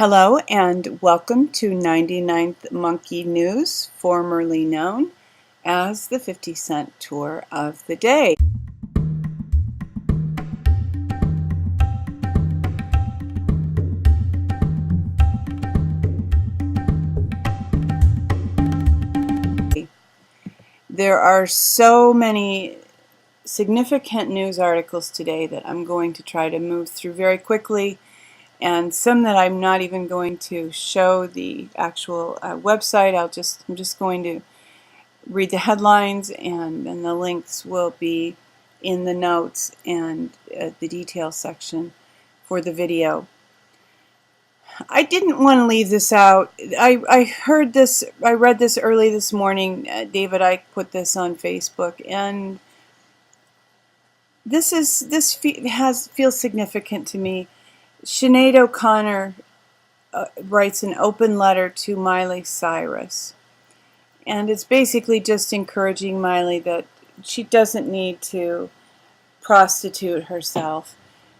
Hello and welcome to 99th Monkey News, formerly known as the 50 Cent Tour of the Day. There are so many significant news articles today that I'm going to try to move through very quickly, and some that I'm not even going to show the actual website. I'm just going to read the headlines, and then the links will be in the notes and the details section for the video. I didn't want to leave this out. I heard this, I read this early this morning. David Icke put this on Facebook, and this feels significant to me. Sinead Oconnor writes an open letter to Miley Cyrus, and it's basically just encouraging Miley that she doesn't need to prostitute herself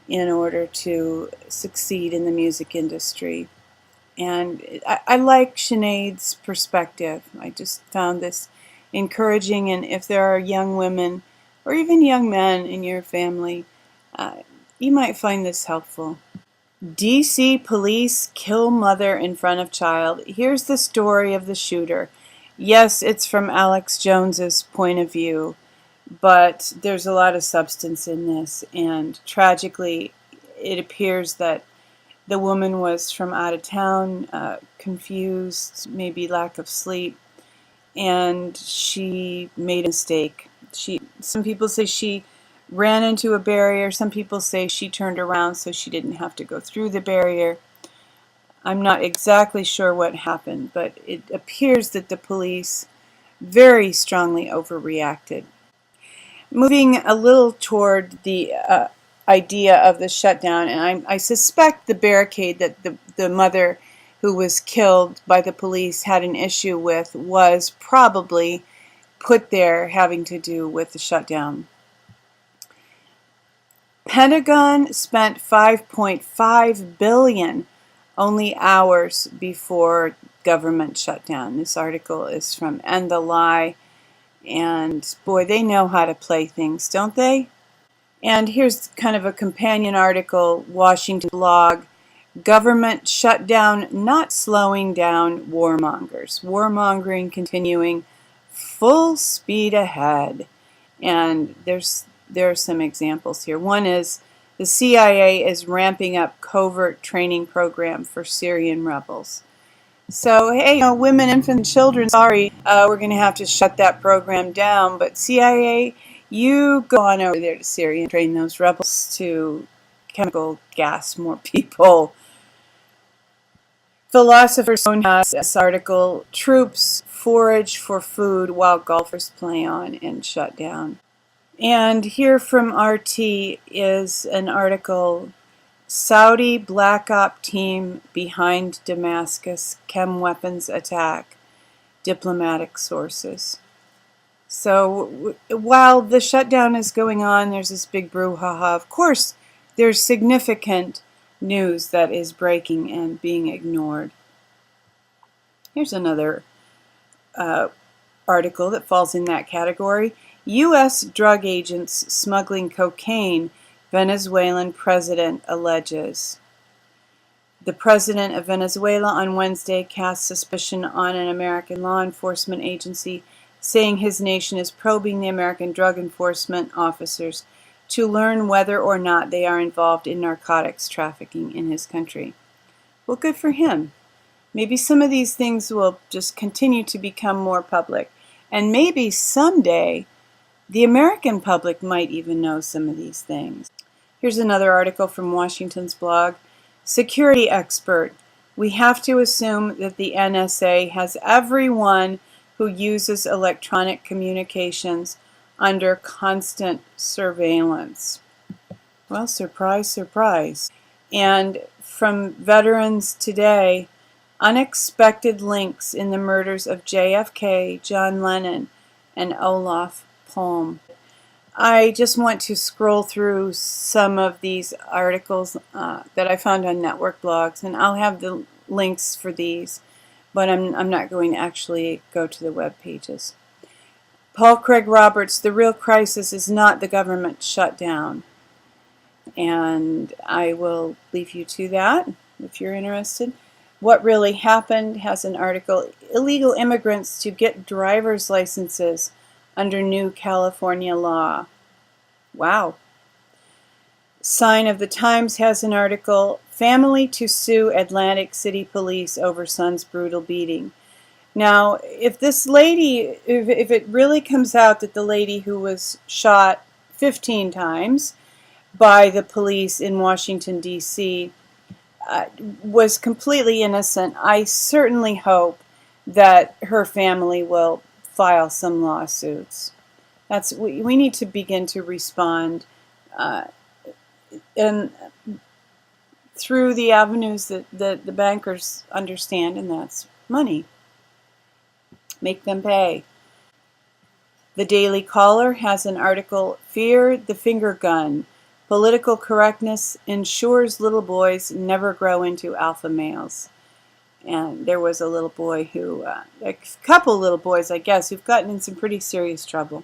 in order to succeed in the music industry. And I like Sinead's perspective. I just found this encouraging, and if there are young women or even young men in your family, you might find this helpful. DC police kill mother in front of child. Here's the story of the shooter. Yes, it's from Alex Jones's point of view, but there's a lot of substance in this, and tragically it appears that the woman was from out of town, confused, maybe lack of sleep, and she made a mistake. Some people say she ran into a barrier. Some people say she turned around so she didn't have to go through the barrier. I'm not exactly sure what happened, but it appears that the police very strongly overreacted. Moving a little toward the idea of the shutdown, and I suspect the barricade that the mother who was killed by the police had an issue with was probably put there having to do with the shutdown. Pentagon spent $5.5 billion only hours before government shutdown. This article is from End the Lie, and boy, they know how to play things, don't they? And here's kind of a companion article, Washington blog, government shutdown not slowing down warmongers. Warmongering continuing full speed ahead. And there are some examples here. One is the CIA is ramping up covert training program for Syrian rebels. So, hey, women, infants, and children, sorry, we're going to have to shut that program down. But CIA, you go on over there to Syria and train those rebels to chemical gas more people. Philosopher's Stone has this article, troops forage for food while golfers play on and shut down. And here from RT is an article, Saudi Black Op team behind Damascus Chem weapons attack, diplomatic sources. So while the shutdown is going on, there's this big brouhaha. Of course, there's significant news that is breaking and being ignored. Here's another article that falls in that category. U.S. drug agents smuggling cocaine, Venezuelan president alleges. The president of Venezuela on Wednesday cast suspicion on an American law enforcement agency, saying his nation is probing the American drug enforcement officers to learn whether or not they are involved in narcotics trafficking in his country. Well, good for him. Maybe some of these things will just continue to become more public, and maybe someday the American public might even know some of these things. Here's another article from Washington's blog. Security expert. We have to assume that the NSA has everyone who uses electronic communications under constant surveillance. Well, surprise, surprise. And from Veterans Today, unexpected links in the murders of JFK, John Lennon, and Olof Palme. I just want to scroll through some of these articles that I found on network blogs, and I'll have the links for these, but I'm not going to actually go to the web pages. Paul Craig Roberts, the real crisis is not the government shutdown. And I will leave you to that if you're interested. What Really Happened has an article, Illegal Immigrants to Get Driver's Licenses Under New California Law. Wow. Sign of the Times has an article, Family to Sue Atlantic City Police Over Son's Brutal Beating. Now, if this lady, if it really comes out that the lady who was shot 15 times by the police in Washington, D.C., was completely innocent, I certainly hope that her family will file some lawsuits. We need to begin to respond and through the avenues that the bankers understand, and that's money. Make them pay. The Daily Caller has an article, Fear the Finger Gun. Political correctness ensures little boys never grow into alpha males. And there was a little boy who, a couple little boys, I guess, who've gotten in some pretty serious trouble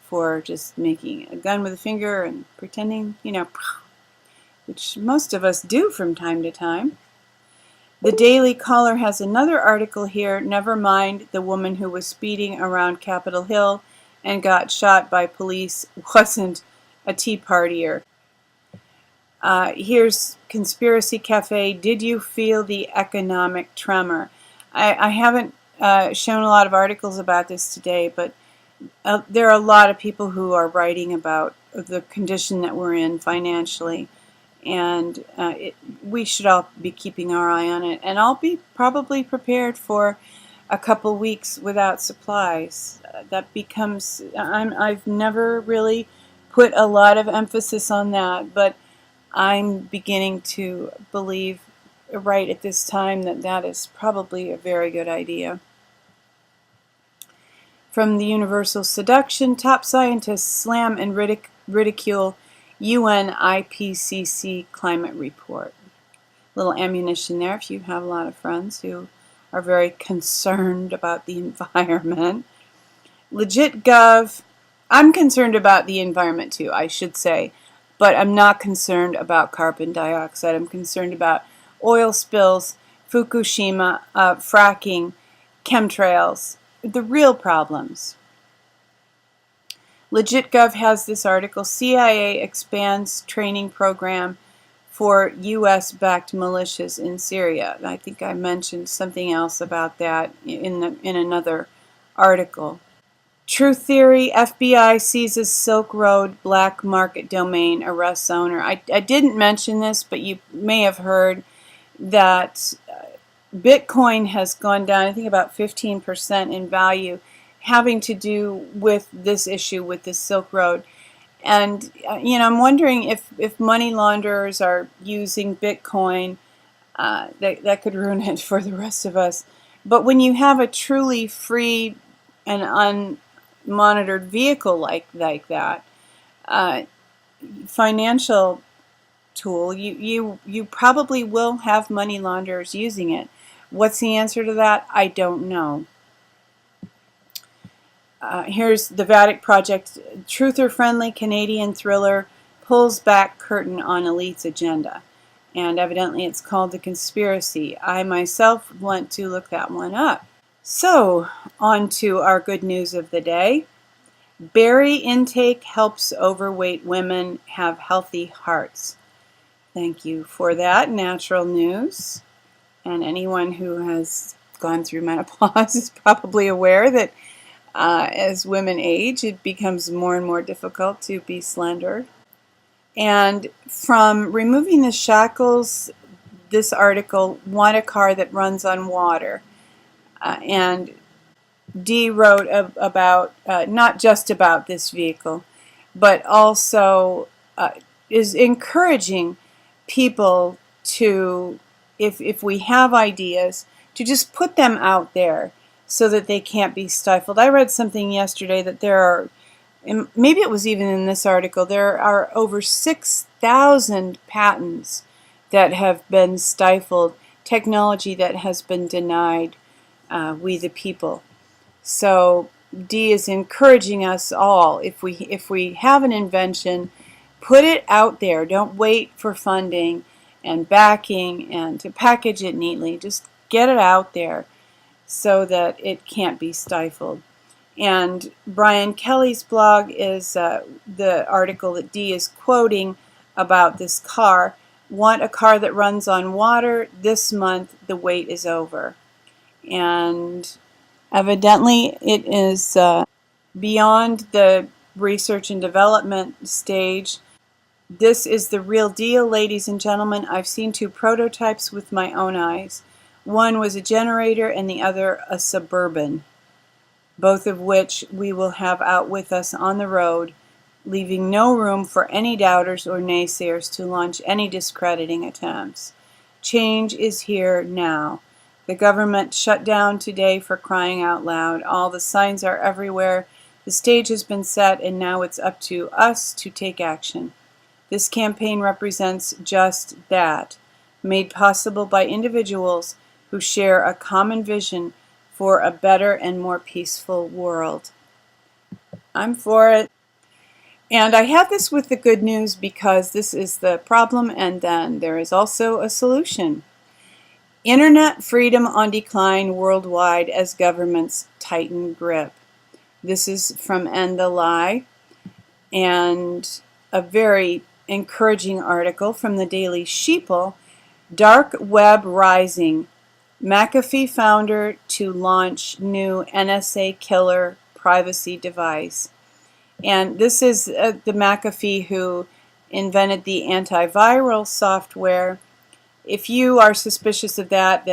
for just making a gun with a finger and pretending, which most of us do from time to time. The Daily Caller has another article here, Nevermind, the woman who was speeding around Capitol Hill and got shot by police wasn't a Tea Partier. Here's Conspiracy Cafe, Did You Feel the Economic Tremor? I haven't shown a lot of articles about this today, but there are a lot of people who are writing about the condition that we're in financially. And we should all be keeping our eye on it. And I'll be probably prepared for a couple weeks without supplies. I've never really put a lot of emphasis on that, but I'm beginning to believe right at this time that is probably a very good idea. From the Universal Seduction, top scientists slam and ridicule UN IPCC climate report. Little ammunition there if you have a lot of friends who are very concerned about the environment. Legit Gov, I'm concerned about the environment too, I should say, but I'm not concerned about carbon dioxide. I'm concerned about oil spills, Fukushima, fracking, chemtrails, the real problems. LegitGov has this article, CIA expands training program for U.S.-backed militias in Syria. I think I mentioned something else about that in another article. Truth Theory, FBI seizes Silk Road black market domain, arrests owner. I didn't mention this, but you may have heard that Bitcoin has gone down, I think about 15% in value, having to do with this issue with the Silk Road. And, I'm wondering if money launderers are using Bitcoin, that could ruin it for the rest of us. But when you have a truly free and unmonitored vehicle like that, financial tool, you probably will have money launderers using it. What's the answer to that? I don't know. Here's the Vatic Project. Truther-friendly Canadian thriller pulls back curtain on elite's agenda. And evidently it's called The Conspiracy. I myself want to look that one up. So, on to our good news of the day. Berry intake helps overweight women have healthy hearts. Thank you for that, natural news. And anyone who has gone through menopause is probably aware that as women age, it becomes more and more difficult to be slender. And from Removing the Shackles, this article, Want a Car That Runs on Water. And Dee wrote about, not just about this vehicle, but also is encouraging people to, if we have ideas, to just put them out there so that they can't be stifled. I read something yesterday that there are and maybe it was even in this article, there are over 6,000 patents that have been stifled, technology that has been denied we the people. So Dee is encouraging us all, if we have an invention, put it out there. Don't wait for funding and backing and to package it neatly. Just get it out there so that it can't be stifled. And Brian Kelly's blog is the article that Dee is quoting about this car. Want a car that runs on water? This month the wait is over. And evidently it is beyond the research and development stage. This is the real deal, ladies and gentlemen. I've seen two prototypes with my own eyes. One was a generator and the other a Suburban, both of which we will have out with us on the road, leaving no room for any doubters or naysayers to launch any discrediting attempts. Change is here now. The government shut down today, for crying out loud. All the signs are everywhere. The stage has been set, and now it's up to us to take action. This campaign represents just that, made possible by individuals who share a common vision for a better and more peaceful world. I'm for it. And I have this with the good news because this is the problem, and then there is also a solution. Internet freedom on decline worldwide as governments tighten grip. This is from End the Lie, and a very encouraging article from the Daily Sheeple. Dark Web Rising. McAfee founder to launch new NSA killer privacy device. And this is the McAfee who invented the antiviral software. If you are suspicious of that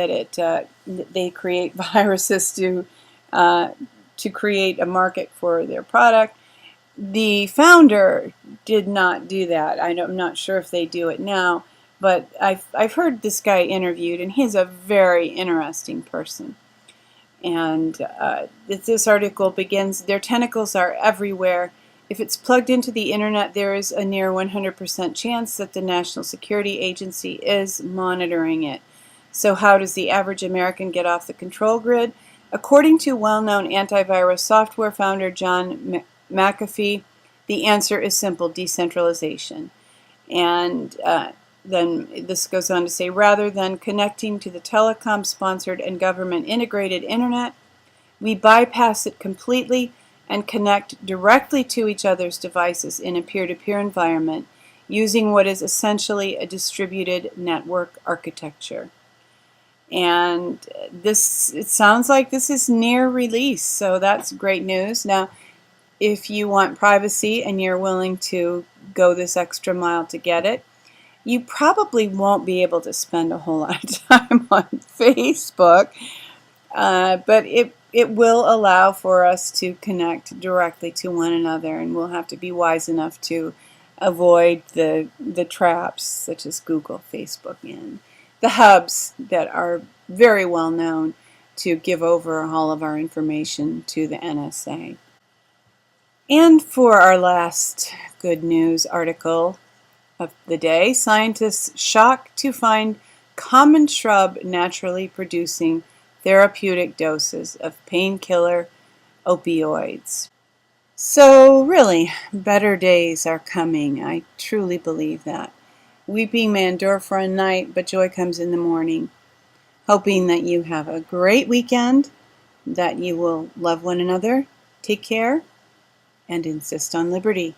they create viruses to create a market for their product, the founder did not do that. I'm not sure if they do it now, but I've heard this guy interviewed, and he's a very interesting person. And this article begins, their tentacles are everywhere. If it's plugged into the internet, there is a near 100% chance that the National Security Agency is monitoring it. So how does the average American get off the control grid? According to well-known antivirus software founder John McAfee, the answer is simple: decentralization. And then this goes on to say, rather than connecting to the telecom-sponsored and government-integrated internet, we bypass it completely and connect directly to each other's devices in a peer-to-peer environment using what is essentially a distributed network architecture. And it sounds like this is near release, so that's great news. Now, if you want privacy and you're willing to go this extra mile to get it, you probably won't be able to spend a whole lot of time on Facebook, but it will allow for us to connect directly to one another, and we'll have to be wise enough to avoid the traps such as Google, Facebook, and the hubs that are very well known to give over all of our information to the NSA. And for our last good news article of the day, scientists shocked to find common shrub naturally producing therapeutic doses of painkiller opioids. So really, better days are coming. I truly believe that. Weeping may endure for a night, but joy comes in the morning. Hoping that you have a great weekend, that you will love one another, take care, and insist on liberty.